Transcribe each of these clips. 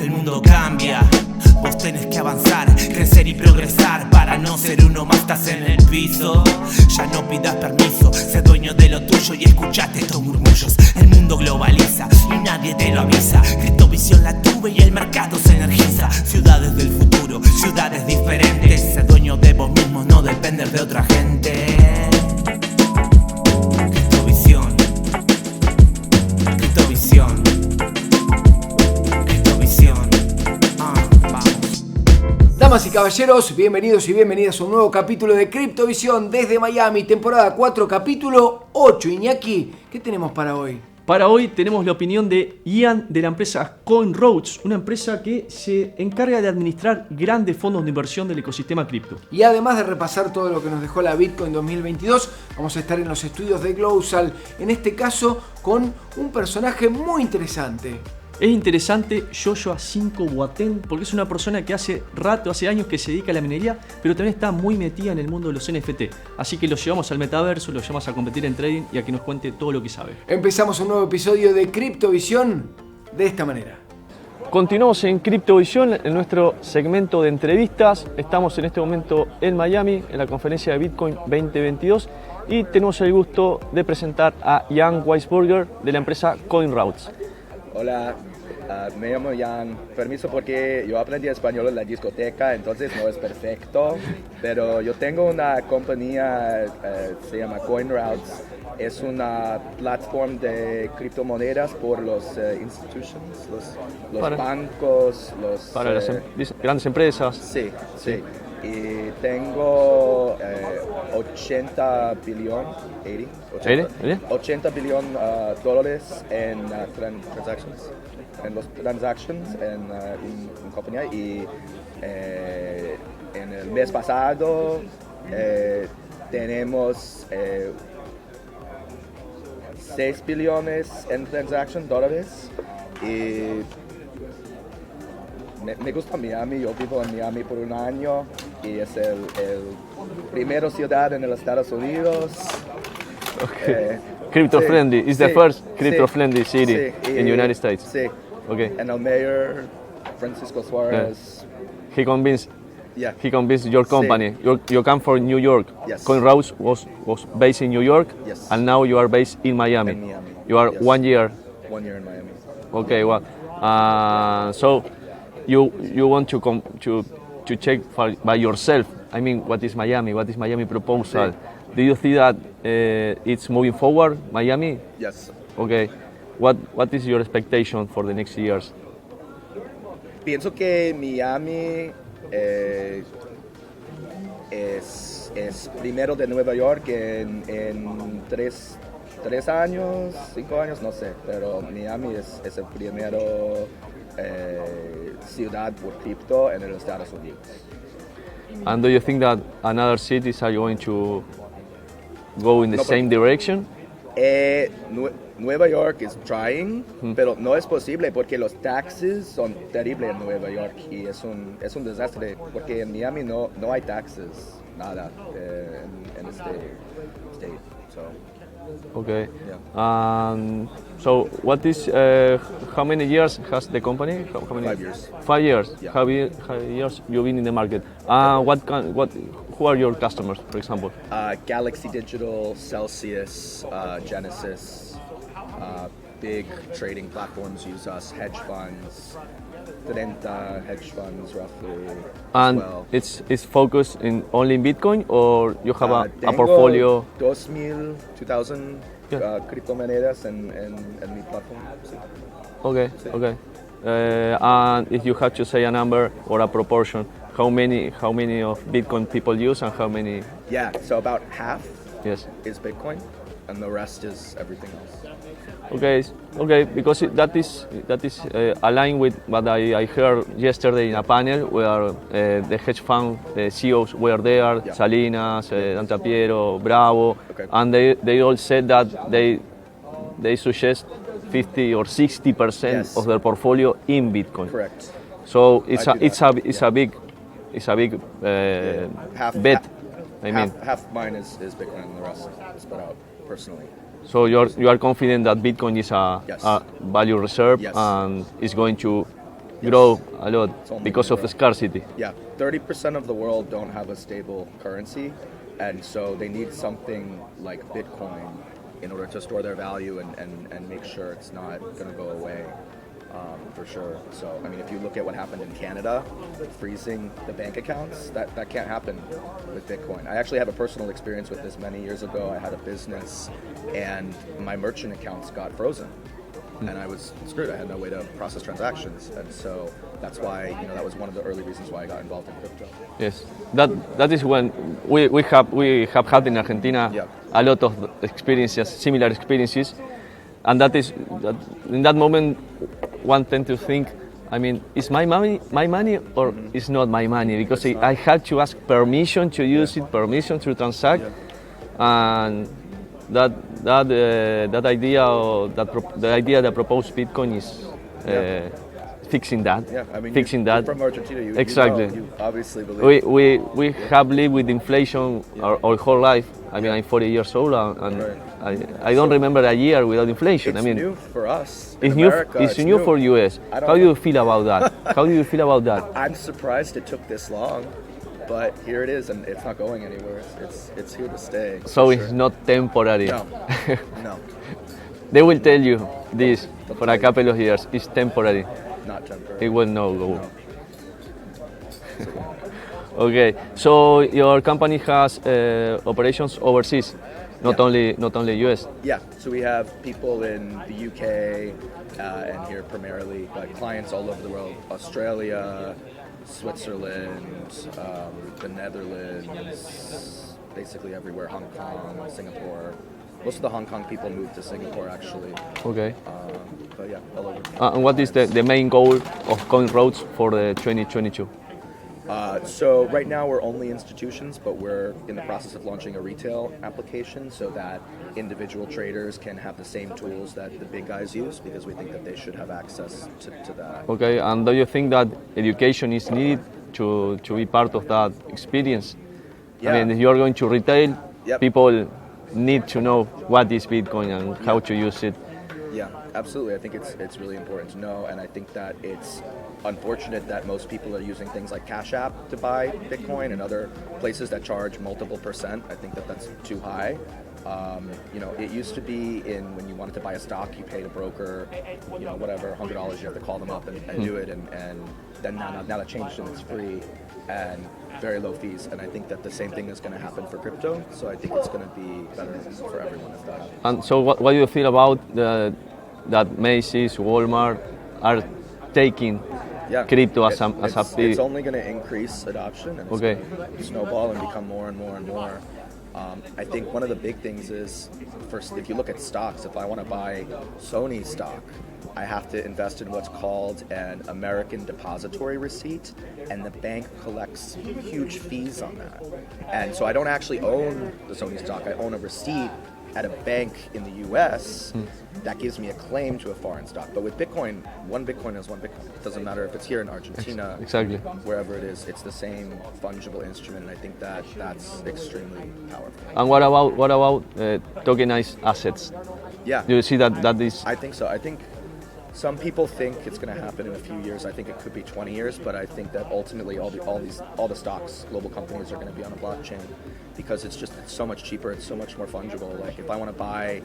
el mundo cambia. Vos tenés que avanzar, crecer y progresar para no ser uno más, estás en el piso. Ya no pidas permiso, sé dueño de lo tuyo y escuchate estos murmullos. El mundo globaliza y nadie te lo avisa. Criptovisión la tuve y el mercado se energiza. Ciudades del futuro, ciudades diferentes. Sé dueño de vos mismo, no depender de otra gente. Criptovisión, criptovisión, criptovisión. Vamos. Damas y caballeros, bienvenidos y bienvenidas a un nuevo capítulo de Criptovisión desde Miami, temporada 4, capítulo 8. Iñaki, ¿qué tenemos para hoy? Para hoy tenemos la opinión de Ian de la empresa CoinRoads, una empresa que se encarga de administrar grandes fondos de inversión del ecosistema cripto. Y además de repasar todo lo que nos dejó la Bitcoin 2022, vamos a estar en los estudios de Glozal, en este caso con un personaje muy interesante. Es interesante 𝗂𝗪𝗂𝗏 Boatemp porque es una persona que hace años que se dedica a la minería, pero también está muy metida en el mundo de los NFT. Así que lo llevamos al metaverso, lo llevamos a competir en trading y a que nos cuente todo lo que sabe. Empezamos un nuevo episodio de Criptovisión de esta manera. Continuamos en Criptovisión, en nuestro segmento de entrevistas. Estamos en este momento en Miami, en la conferencia de Bitcoin 2022 y tenemos el gusto de presentar a Ian Weisberger de la empresa CoinRoads. Hola, me llamo Jan. Permiso porque yo aprendí español en la discoteca, entonces no es perfecto. Pero yo tengo una compañía, se llama CoinRoads. Es una plataforma de criptomonedas por los institutions, los bancos, para las grandes empresas. Sí, sí. Y tengo 80 billones dólares en transactions, en compañía. Y en el mes pasado tenemos 6 billones en dólares. Y me gusta Miami, yo vivo en Miami por un año y es el primera ciudad en los Estados Unidos. Okay. Crypto friendly, it's the first crypto friendly city in the United States. Sí. Okay. And el mayor, Francisco Suarez. He convinced your company. Sí. You come from New York. Yes. CoinRoads was based in New York, yes. And now you are based in Miami. In Miami. You are yes. 1 year. 1 year in Miami. Okay, well, so you want to check by yourself. I mean, what is Miami? What is Miami proposal? Sí. Do you see that it's moving forward, Miami? Yes. Okay. What is your expectation for the next years? Pienso que Miami es primero de Nueva York en 3 años, 5 años, no sé, pero Miami es el primero ciudad por cripto en los Estados Unidos. And do you think that another cities are going to go in the same direction? Nueva York is trying, pero no es posible porque los taxes son terribles en Nueva York y es un desastre porque en Miami no hay taxes, nada en este state. So. Okay. Yeah. So what is how many years has the company? How many? 5 years. 5 years. Yeah. How years you've been in the market? Who are your customers, for example? Galaxy Digital, Celsius, Genesis, big trading platforms use us, hedge funds, 30 hedge funds roughly. And as well. it's focused only in Bitcoin, or you have a portfolio? 2,000 criptomonedas en mi plataforma. Sí. Okay, Sí. okay. And if you have to say a number or a proportion, how many of Bitcoin people use and how many? Yeah, so about half Yes. is Bitcoin, and the rest is everything else. Okay, because that is aligned with what I heard yesterday in a panel where the hedge fund CEOs were there, Yeah. Salinas, 𝗪𝗪𝗏𝗏𝗏, Okay. and they all said that they suggest 50 or 60% Yes. of their portfolio in Bitcoin. Correct. So I do it's a big bet. I mean, half mine is Bitcoin and the rest is put out personally. so you are confident that Bitcoin is Yes. a value reserve Yes. and is going to grow a lot only because gonna of grow. scarcity. Yeah, 30% of the world don't have a stable currency, and so they need something like Bitcoin in order to store their value and make sure it's not going to go away, for sure. So, I mean, if you look at what happened in Canada, freezing the bank accounts, that can't happen with Bitcoin. I actually have a personal experience with this many years ago. I had a business, and my merchant accounts got frozen. And I was screwed. I had no way to process transactions, and so that's why that was one of the early reasons why I got involved in crypto. Yes, that is when we have had in Argentina a lot of experiences, similar experiences, and that is that in that moment one tend to think, I mean, is my money or is not my money? Because I had to ask permission to use it, permission to transact, and that idea or the idea that proposed Bitcoin is fixing that. Yeah, I mean, fixing you're that. from Argentina, exactly. You obviously believe. We have lived with inflation our whole life. I mean, I'm 40 years old, and I don't remember a year without inflation. It's I mean, new for us. It's America, new. It's new for US. How do you feel about that? How do you feel about that? I'm surprised it took this long, but here it is, and it's not going anywhere. It's here to stay. So it's not temporary. No. No. They will tell you this for a couple of years. It's temporary. Not temporary. It will not go. Okay, so your company has operations overseas, not only US. Yeah, so we have people in the UK and here primarily, like clients all over the world: Australia, Switzerland, the Netherlands, basically everywhere. Hong Kong, Singapore. Most of the Hong Kong people moved to Singapore actually. Okay. But yeah, all over. And what is the main goal of CoinRoads for the 2022? So right now we're only institutions, but we're in the process of launching a retail application so that individual traders can have the same tools that the big guys use, because we think that they should have access to that. Okay, and do you think that education is needed to be part of that experience? Yeah. I mean, if you're going to retail, Yep. people need to know what is Bitcoin and how to use it. Yeah, absolutely. I think it's really important to know, and I think that it's unfortunate that most people are using things like Cash App to buy Bitcoin and other places that charge multiple percent. I think that that's too high. It used to be when you wanted to buy a stock, you paid a broker, whatever, $100, you have to call them up and do it, and then now that changed and it's free and very low fees, and I think that the same thing is going to happen for crypto, so I think it's going to be better for everyone if that happens. And so what do you feel about that Macy's, Walmart are taking crypto as a It's only going to increase adoption, and it's going to snowball and become more and more and more. I think one of the big things is, first, if you look at stocks, if I want to buy Sony stock, I have to invest in what's called an American depository receipt, and the bank collects huge fees on that. And so I don't actually own the Sony stock, I own a receipt at a bank in the US that gives me a claim to a foreign stock. But with Bitcoin, one Bitcoin is one Bitcoin. It doesn't matter if it's here in Argentina, exactly, wherever it is, it's the same fungible instrument, and I think that's extremely powerful. And what about tokenized assets? Yeah. Do you see that is? I think so. I think some people think it's going to happen in a few years. I think it could be 20 years, but I think that ultimately all the stocks, global companies, are going to be on a blockchain, because it's so much cheaper. It's so much more fungible. Like if I want to buy,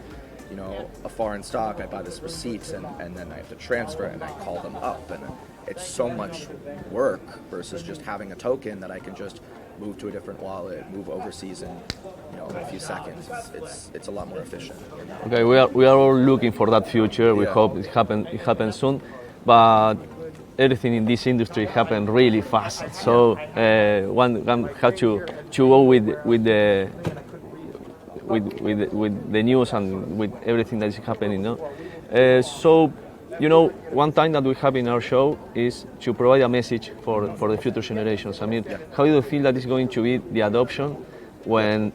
a foreign stock, I buy this receipt and then I have to transfer it and I call them up, and it's so much work versus just having a token that I can just move to a different wallet, move overseas in a few seconds. It's a lot more efficient. Okay, we are all looking for that future. We hope it happens soon, but everything in this industry happens really fast. So one has to go with the news and with everything that is happening. So one time that we have in our show is to provide a message for the future generations. I mean, how do you feel that is going to be the adoption when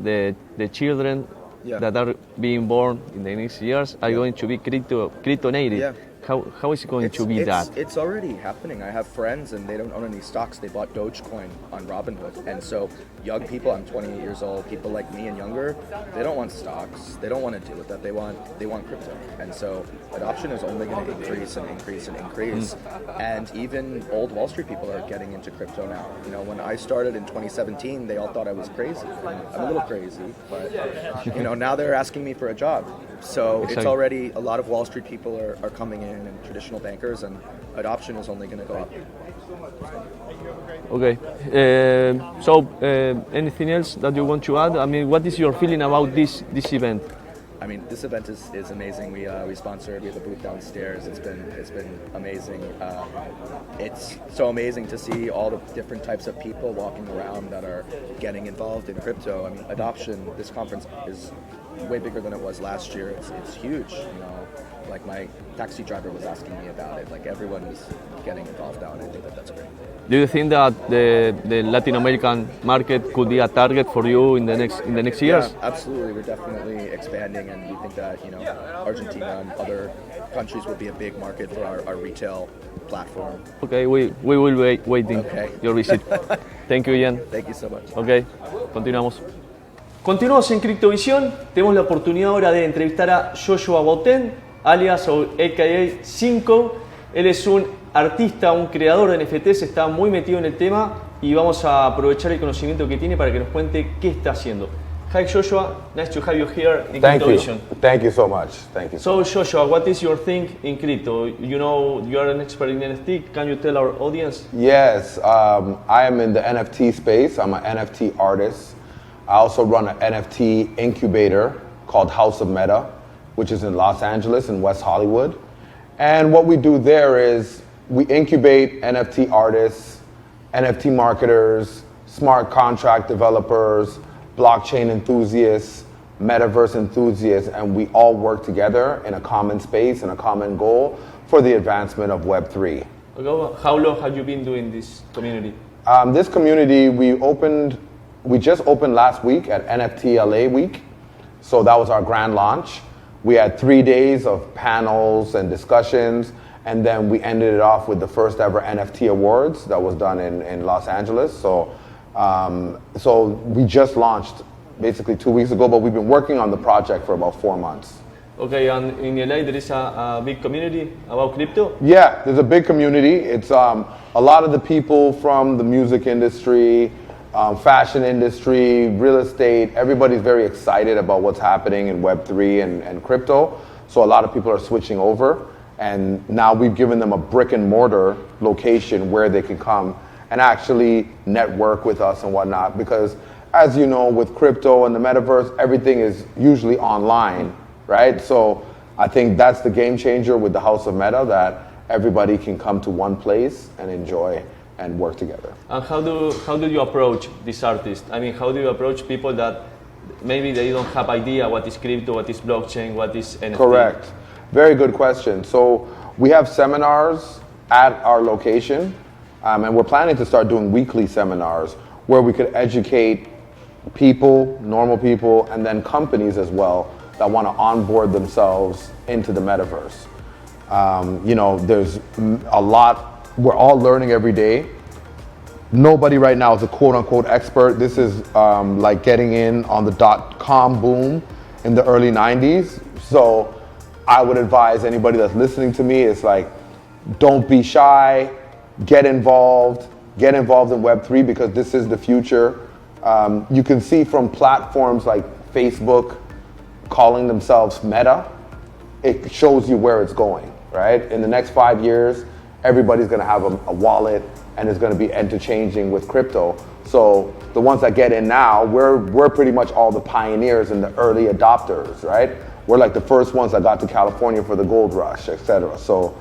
the children that are being born in the next years are going to be crypto native? how is it going to be that? It's already happening. I have friends and they don't own any stocks. They bought Dogecoin on Robinhood. And so young people, I'm 28 years old, people like me and younger, they don't want stocks. They don't want to deal with that. They want crypto. And so adoption is only going to increase and increase and increase. And even old Wall Street people are getting into crypto now. You know, when I started in 2017, they all thought I was crazy. I'm a little crazy, but you know, now they're asking me for a job. So it's already, a lot of Wall Street people are coming in and traditional bankers, and adoption is only going to go up. Okay. Anything else that you want to add? I mean, what is your feeling about this event? I mean, this event is amazing. We sponsored. We have a booth downstairs. It's been amazing. It's so amazing to see all the different types of people walking around that are getting involved in crypto. I mean, adoption. This conference is way bigger than it was last year. It's huge. You know, like my taxi driver was asking me about it. Like everyone is getting involved now, and I think that's great. Do you think that the Latin American market could be a target for you in the next years? Yeah, absolutely. We're definitely expanding, and we think that Argentina and other countries will be a big market for our retail platform. Okay, we will be waiting your visit. Thank you, Ian. Thank you so much. Okay, continuamos. Continuamos en Criptovisión. Tenemos la oportunidad ahora de entrevistar a 𝗂𝗪𝗓 Boatemp, alias o a.k.a. Cinqo. Él es un artista, un creador de NFTs, está muy metido en el tema y vamos a aprovechar el conocimiento que tiene para que nos cuente qué está haciendo. Hi 𝗂𝗪, nice to have you here in Criptovisión. Thank you so much. Thank you. So 𝗂𝗪, what is your thing in crypto? You know, you are an expert in NFT. Can you tell our audience? Yes, I am in the NFT space. I'm an NFT artist. I also run an NFT incubator called 𝗪𝗪𝗪𝗏𝗏, which is in Los Angeles in West Hollywood. And what we do there is we incubate NFT artists, NFT marketers, smart contract developers, blockchain enthusiasts, metaverse enthusiasts, and we all work together in a common space and a common goal for the advancement of Web3. How long have you been doing this community? This community, we just opened last week at NFT LA week. So that was our grand launch. We had 3 days of panels and discussions, and then we ended it off with the first ever NFT awards that was done in Los Angeles. So we just launched basically 2 weeks ago, but we've been working on the project for about 4 months. Okay, and in LA there is a big community about crypto? Yeah, there's a big community. It's a lot of the people from the music industry, fashion industry, real estate, everybody's very excited about what's happening in Web3 and crypto. So a lot of people are switching over, and now we've given them a brick and mortar location where they can come and actually network with us and whatnot. Because as you know, with crypto and the metaverse, everything is usually online, right? So I think that's the game changer with the 𝗪𝗪𝗪𝗏, that everybody can come to one place and enjoy and work together. And how do you approach this artist? I mean, how do you approach people that maybe they don't have idea what is crypto, what is blockchain, what is NFT? Correct. Very good question. So we have seminars at our location, and we're planning to start doing weekly seminars where we could educate people, normal people, and then companies as well that want to onboard themselves into the metaverse. There's a lot. We're all learning every day. Nobody right now is a quote-unquote expert. This is like getting in on the .com boom in the early 90s. So I would advise anybody that's listening to me, it's like, don't be shy, get involved in Web3, because this is the future. You can see from platforms like Facebook calling themselves Meta, it shows you where it's going, right? In the next 5 years, everybody's going to have a wallet and is going to be interchanging with crypto. So the ones that get in now, we're pretty much all the pioneers and the early adopters, right? We're like the first ones that got to California for the gold rush, etc. So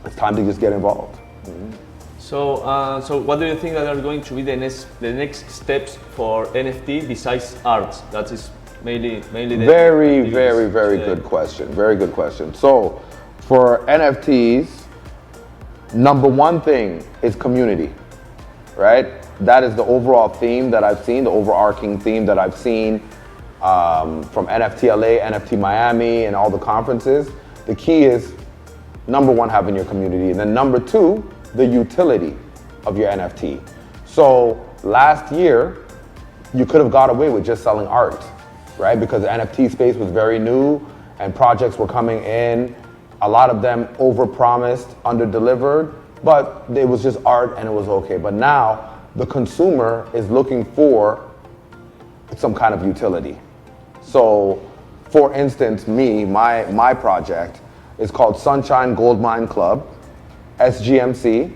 it's time to just get involved. Mm-hmm. So what do you think that are going to be the next steps for NFT besides art? That is mainly the very good question. Very good question. So for NFTs, number one thing is community, right? That is the overall theme that I've seen, the overarching theme that I've seen from NFT LA, NFT Miami, and all the conferences. The key is, number one, having your community, and then number two, the utility of your NFT. So last year, you could have got away with just selling art, right? Because the NFT space was very new and projects were coming in. A lot of them overpromised, under-delivered, but it was just art and it was okay. But now the consumer is looking for some kind of utility. So for instance, my project is called Sunshine Gold Mine Club, SGMC.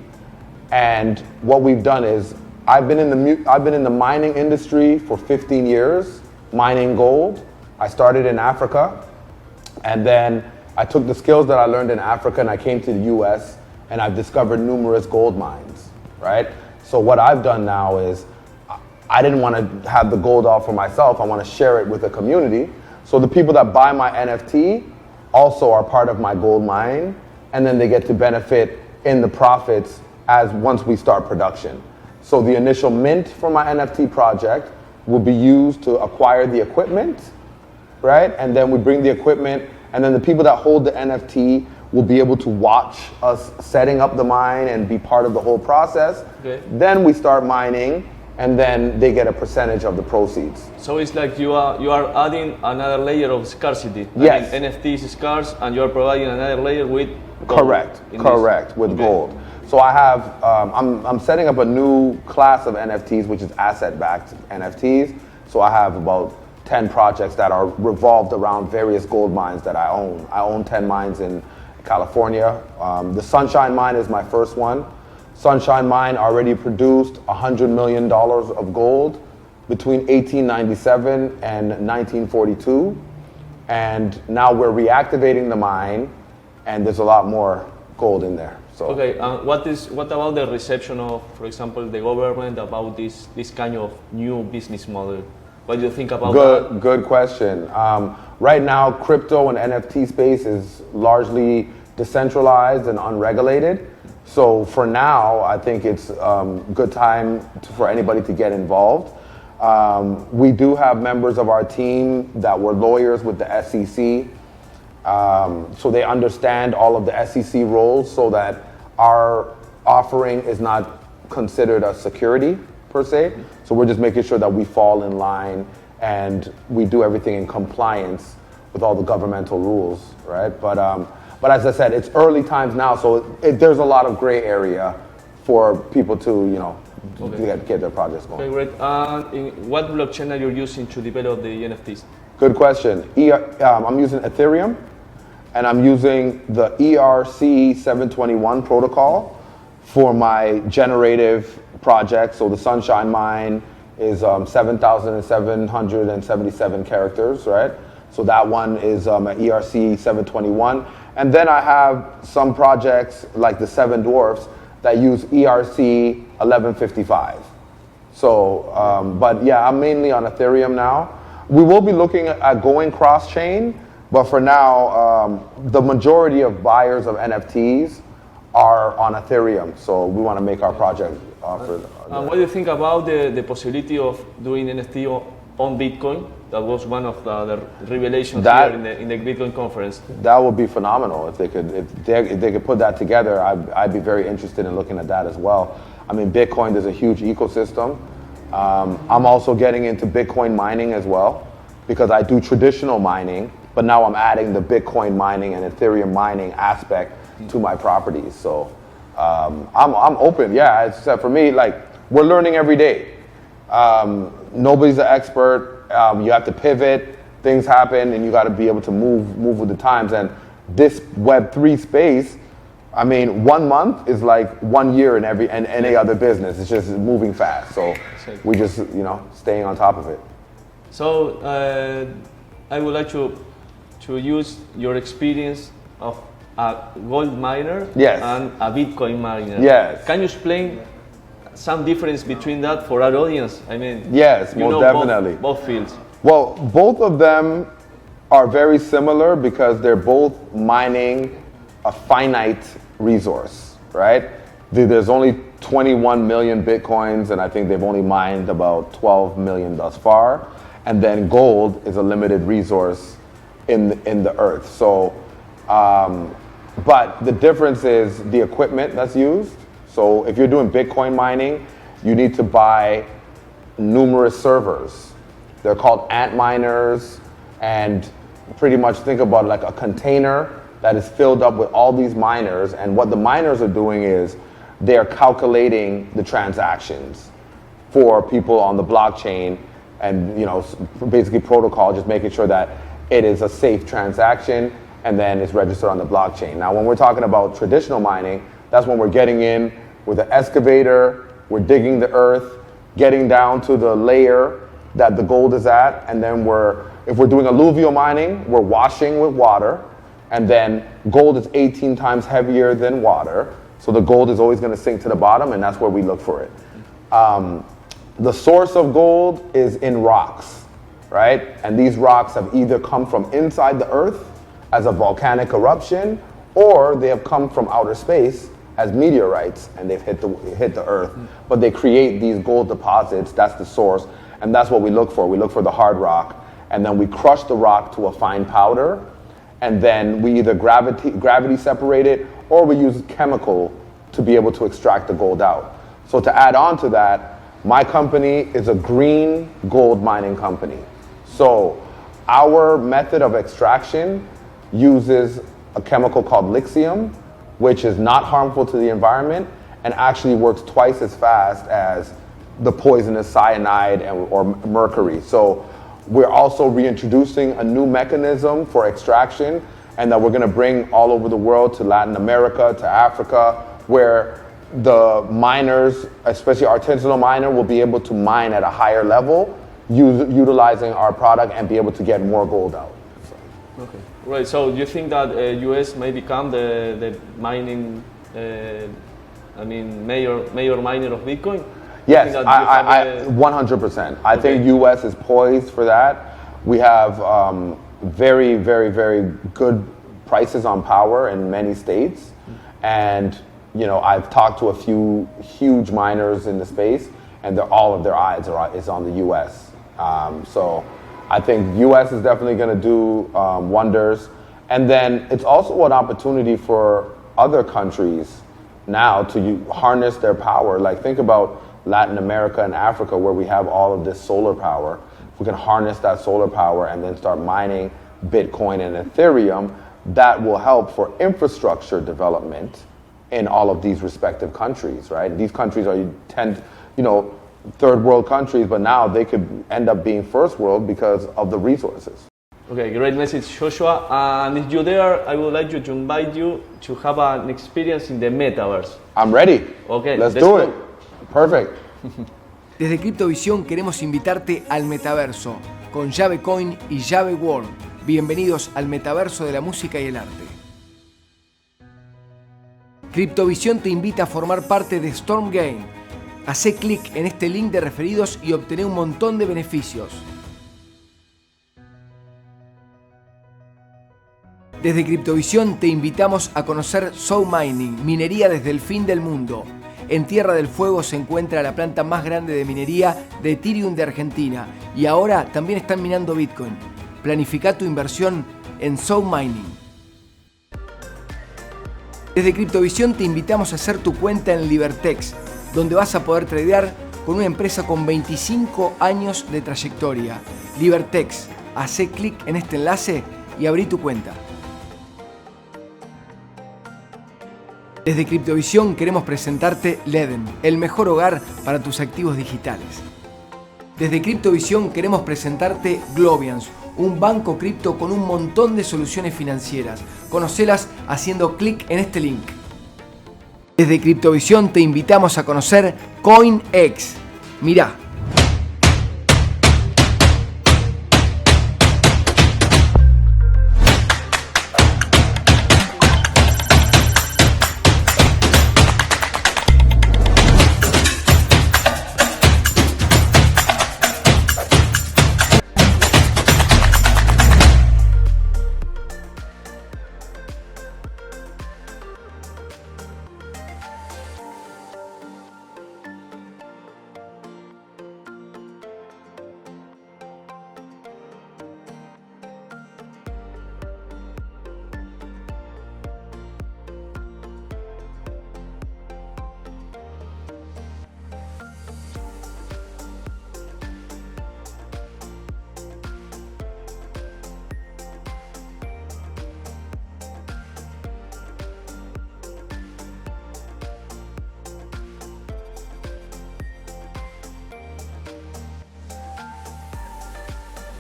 And what we've done is, I've been in the mining industry for 15 years, mining gold. I started in Africa, and then I took the skills that I learned in Africa and I came to the US, and I've discovered numerous gold mines, right? So what I've done now is, I didn't want to have the gold all for myself, I want to share it with the community. So the people that buy my NFT also are part of my gold mine, and then they get to benefit in the profits once we start production. So the initial mint for my NFT project will be used to acquire the equipment, right? And then we bring the equipment, and then the people that hold the NFT will be able to watch us setting up the mine and be part of the whole process. Okay. Then we start mining, and then they get a percentage of the proceeds. So it's like you are adding another layer of scarcity. Yes. I mean, NFT is scarce, and you are providing another layer with gold. Correct, with gold. So I have, I'm setting up a new class of NFTs, which is asset-backed NFTs. So I have about 10 projects that are revolved around various gold mines that I own. I own 10 mines in California. The Sunshine Mine is my first one. Sunshine Mine already produced $100 million of gold between 1897 and 1942. And now we're reactivating the mine, and there's a lot more gold in there. So. Okay, what about the reception of, for example, the government about this kind of new business model? What do you think about that? Good question. Right now, crypto and NFT space is largely decentralized and unregulated. So for now, I think it's good time for anybody to get involved. We do have members of our team that were lawyers with the SEC. So they understand all of the SEC rules, so that our offering is not considered a security per se. So we're just making sure that we fall in line and we do everything in compliance with all the governmental rules, right? But as I said, it's early times now, so there's a lot of gray area for people to, get their projects going. Okay, great. What blockchain are you using to develop the NFTs? Good question. I'm using Ethereum, and I'm using the ERC-721 protocol for my generative project. So the Sunshine Mine is 7,777 characters, right? So that one is an ERC-721. And then I have some projects like the Seven Dwarfs that use ERC-1155. So, but yeah, I'm mainly on Ethereum now. We will be looking at going cross-chain, but for now, the majority of buyers of NFTs are on Ethereum. So we want to make our project offer. What do you think about the possibility of doing NFT on Bitcoin? That was one of the revelations here in the Bitcoin conference. That would be phenomenal if they could put that together. I'd be very interested in looking at that as well. I mean, Bitcoin, there's a huge ecosystem. I'm also getting into Bitcoin mining as well, because I do traditional mining, but now I'm adding the Bitcoin mining and Ethereum mining aspect to my properties. So I'm open. Yeah, except for me, like, we're learning every day. Nobody's an expert. You have to pivot. Things happen, and you got to be able to move with the times. And this Web3 space, I mean, 1 month is like 1 year in any other business. It's just moving fast. So we just, staying on top of it. So I would like to use your experience of a gold miner and a Bitcoin miner. Yes. Can you explain some difference between that for our audience? I mean, yes, most definitely. Both fields. Well, both of them are very similar because they're both mining a finite resource, right? There's only 21 million Bitcoins, and I think they've only mined about 12 million thus far. And then gold is a limited resource in the earth. So But the difference is the equipment that's used. So if you're doing Bitcoin mining, you need to buy numerous servers. They're called ant miners, and pretty much think about it like a container that is filled up with all these miners. And what the miners are doing is they're calculating the transactions for people on the blockchain, and basically protocol, just making sure that it is a safe transaction and then it's registered on the blockchain. Now, when we're talking about traditional mining, that's when we're getting in with an excavator, we're digging the earth, getting down to the layer that the gold is at, and then if we're doing alluvial mining, we're washing with water, and then gold is 18 times heavier than water, so the gold is always going to sink to the bottom, and that's where we look for it. The source of gold is in rocks, right? And these rocks have either come from inside the earth as a volcanic eruption, or they have come from outer space as meteorites, and they've hit the earth. But they create these gold deposits. That's the source, and that's what we look for. We look for the hard rock, and then we crush the rock to a fine powder, and then we either gravity separate it, or we use chemical to be able to extract the gold out. So to add on to that, my company is a green gold mining company. So our method of extraction uses a chemical called lithium, which is not harmful to the environment and actually works twice as fast as the poisonous cyanide or mercury. So we're also reintroducing a new mechanism for extraction, and that we're going to bring all over the world, to Latin America, to Africa, where the miners, especially artisanal miner, will be able to mine at a higher level, utilizing our product and be able to get more gold out. So. Okay, right. So you think that U.S. may become the mining, major miner of Bitcoin? Yes, I 100%. I think U.S. is poised for that. We have very, very, very good prices on power in many states, and I've talked to a few huge miners in the space, and all of their eyes is on the U.S. So I think U.S. is definitely going to do wonders. And then it's also an opportunity for other countries now to harness their power. Like, think about Latin America and Africa, where we have all of this solar power. If we can harness that solar power and then start mining Bitcoin and Ethereum, that will help for infrastructure development in all of these respective countries, right? These countries are third world countries, but now they could end up being first world because of the resources. Okay, great message, Joshua. And if you're there, I would like to invite you to have an experience in the metaverse. I'm ready. Okay, let's do it. Perfect. Desde Criptovisión queremos invitarte al metaverso con llave Coin y llave World. Bienvenidos al metaverso de la música y el arte. Criptovisión te invita a formar parte de Storm Game. Hacé clic en este link de referidos y obtené un montón de beneficios. Desde Criptovisión te invitamos a conocer Soul Mining, minería desde el fin del mundo. En Tierra del Fuego se encuentra la planta más grande de minería de Ethereum de Argentina, y ahora también están minando Bitcoin. Planifica tu inversión en Soul Mining. Desde Criptovisión te invitamos a hacer tu cuenta en Libertex, donde vas a poder tradear con una empresa con 25 años de trayectoria. Libertex, hacé clic en este enlace y abrí tu cuenta. Desde Criptovisión queremos presentarte Leden, el mejor hogar para tus activos digitales. Desde Criptovisión queremos presentarte Globians, un banco cripto con un montón de soluciones financieras. Conocelas haciendo clic en este link. Desde Criptovisión te invitamos a conocer CoinEx. Mirá.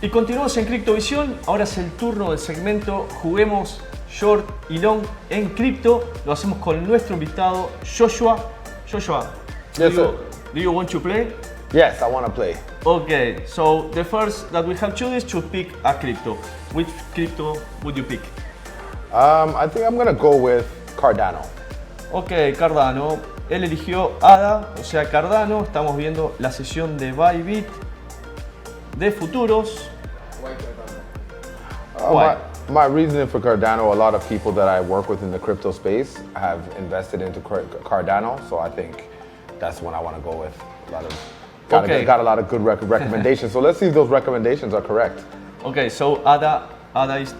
Y continuamos en Criptovisión. Ahora es el turno del segmento Juguemos Short y Long en cripto. Lo hacemos con nuestro invitado Joshua. Joshua, Yes, sir. do you want to play? Yes, I want to play. Okay, so the first that we have chosen is to pick a crypto. Which crypto would you pick? I think I'm going to go with Cardano. Ok, Cardano. Él eligió ADA, o sea Cardano. Estamos viendo la sesión de Bybit de futuros. Why? My reasoning for Cardano, a lot of people that I work with in the crypto space have invested into Cardano, so I think that's what I want to go with. Got a lot of good recommendations, so let's see if those recommendations are correct. Okay, so ADA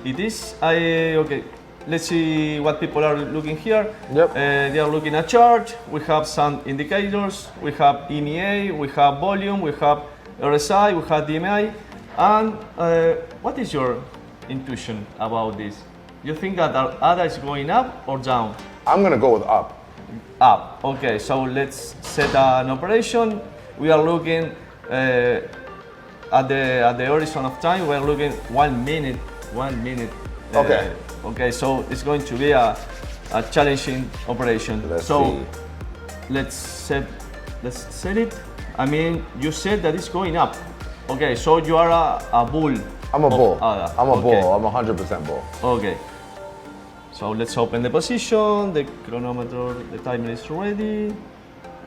is. Okay, let's see what people are looking here. Yep. They are looking at chart. We have some indicators. We have EMA. We have volume. We have RSI. We have DMI. And what is your intuition about this? You think that ADA is going up or down? I'm going to go with up. Up. Okay, so let's set an operation. We are looking at the horizon of time. We are looking 1 minute. 1 minute. Okay. Okay, so it's going to be a challenging operation. Let's see. Let's set it. I mean, you said that it's going up. Okay, so you are a bull. I'm a bull. ADA. I'm a Okay. bull. I'm 100% bull. Okay. So let's open the position. The chronometer, the timer is ready.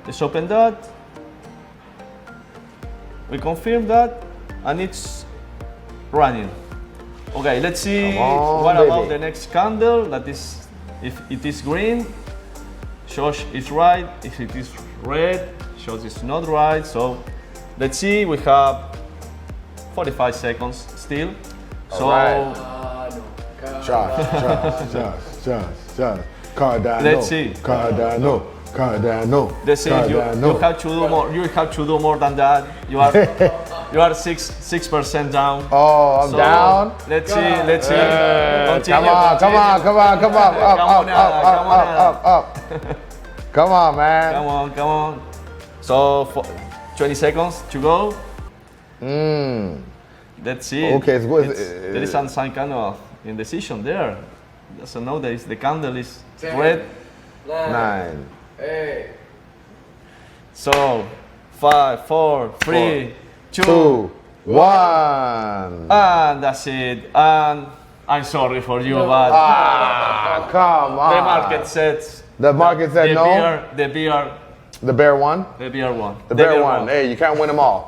Let's open that. We confirm that, and it's running. Okay, let's see Come on, what baby. about the next candle. That is, if it is green, Josh is right. If it is red, Josh is not right. So let's see. We have 45 seconds still. So Alright. Josh. Cardano. Let's see. Cardano. let's see. You have to do more. You have to do more than that. You are 6% down. Oh, I'm So, down. Let's see. Let's see. Come on. Up. Come on, man. Come on. So 20 seconds to go. Let's see. Okay, so there is some kind of indecision there. So nowadays the candle is red. 9. So 5, 4, 3, 2, 2, 1. and that's it. And I'm sorry for you, but Come on. the market said The market said no. the bear The bear won. won. The bear won. Hey, you can't win them all.